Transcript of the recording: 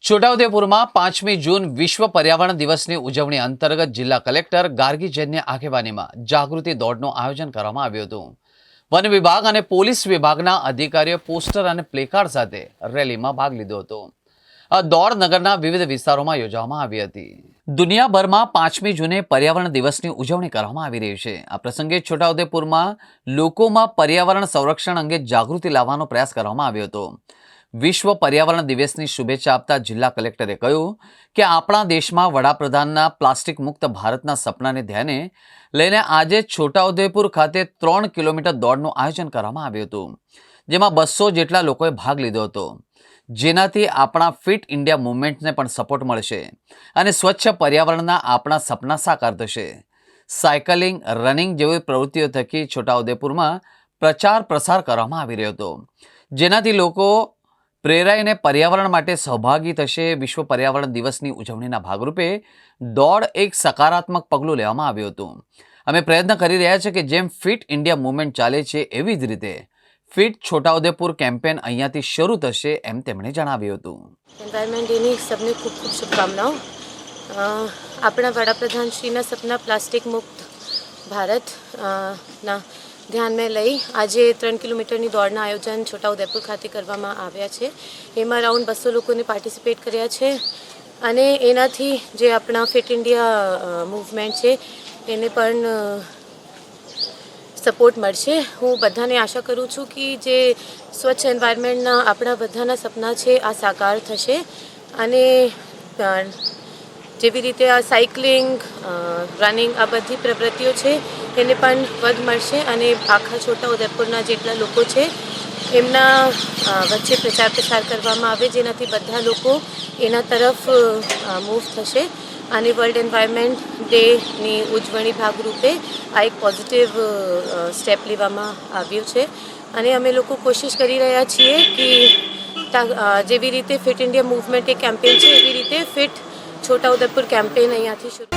છોટાઉદેપુરમાં 5મી જૂન વિશ્વ પર્યાવરણ દિવસની ઉજવણી અંતર્ગત જિલ્લા કલેક્ટર ગાર્ગી જૈનની આગેવાનીમાં જાગૃતિ દોડનું આયોજન કરવામાં આવ્યું હતું। વન વિભાગ અને પોલીસ વિભાગના અધિકારીઓ પોસ્ટર અને પ્લેકાર્ડ સાથે રેલીમાં ભાગ લીધો હતો। આ દોડ નગરના વિવિધ વિસ્તારોમાં યોજવામાં આવી હતી। દુનિયાભરમાં 5મી જૂને પર્યાવરણ દિવસની ઉજવણી કરવામાં આવી રહી છે। આ પ્રસંગે છોટાઉદેપુરમાં લોકોમાં પર્યાવરણ સંરક્ષણ અંગે જાગૃતિ લાવવાનો પ્રયાસ કરવામાં આવ્યો હતો। વિશ્વ પર્યાવરણ દિવસની શુભેચ્છા આપતા જિલ્લા કલેક્ટરે કહ્યું કે આપણા દેશમાં વડાપ્રધાનના પ્લાસ્ટિક મુક્ત ભારતના સપનાને ધ્યાને લઈને આજે છોટાઉદેપુર ખાતે 3 કિલોમીટર દોડનું આયોજન કરવામાં આવ્યું હતું, જેમાં 200 જેટલા લોકોએ ભાગ લીધો હતો, જેનાથી આપણા ફિટ ઇન્ડિયા મૂવમેન્ટને પણ સપોર્ટ મળશે અને સ્વચ્છ પર્યાવરણના આપણા સપના સાકાર થશે। સાયકલિંગ, રનિંગ જેવી પ્રવૃત્તિઓ થકી છોટાઉદેપુરમાં પ્રચાર પ્રસાર કરવામાં આવી રહ્યો હતો, જેનાથી લોકો પ્રેરાઈને પર્યાવરણ માટે સહભાગી થશે। વિશ્વ પર્યાવરણ દિવસની ઉજવણીના ભાગરૂપે દોડ એક સકારાત્મક પગલું લેવામાં આવ્યું હતું। અમે પ્રયત્ન કરી રહ્યા છીએ કે જેમ ફિટ ઇન્ડિયા મૂવમેન્ટ ચાલે છે એવી જ રીતે ફિટ છોટાઉદેપુર કેમ્પેન અહીંયાથી શરૂ થશે એમ તેમણે જણાવ્યું હતું। એન્વાયરમેન્ટ ડેની સબને ખૂબ ખૂબ શુભકામનાઓ। આપણા વડાપ્રધાનશ્રીના સપના પ્લાસ્ટિક મુક્ત ભારત ના ધ્યાનમાં લઈ આજે 3 કિલોમીટરની દોડના આયોજન છોટાઉદેપુર ખાતે કરવામાં આવ્યા છે। એમાં અરાઉન્ડ 200 લોકોને પાર્ટિસિપેટ કર્યા છે અને એનાથી જે આપણા ફિટ ઇન્ડિયા મૂવમેન્ટ છે એને પણ સપોર્ટ મળશે। હું બધાને આશા કરું છું કે જે સ્વચ્છ એન્વાયરમેન્ટના આપણા બધાના સપના છે આ સાકાર થશે અને જેવી રીતે આ સાયકલિંગ, રનિંગ આ બધી પ્રવૃત્તિઓ છે એને પણ વધ મળશે અને આખા છોટાઉદેપુરના જેટલા લોકો છે એમના વચ્ચે પ્રચાર પ્રસાર કરવામાં આવે, જેનાથી બધા લોકો એના તરફ મૂવ થશે અને વર્લ્ડ એન્વાયરમેન્ટ ડેની ઉજવણી ભાગરૂપે આ એક પોઝિટિવ સ્ટેપ લેવામાં આવ્યું છે અને અમે લોકો કોશિશ કરી રહ્યા છીએ કે જેવી રીતે ફિટ ઇન્ડિયા મૂવમેન્ટ એક કેમ્પેન છે એવી રીતે ફિટ છોટાઉદેપુર કેમ્પેન અહીંયાથી શરૂ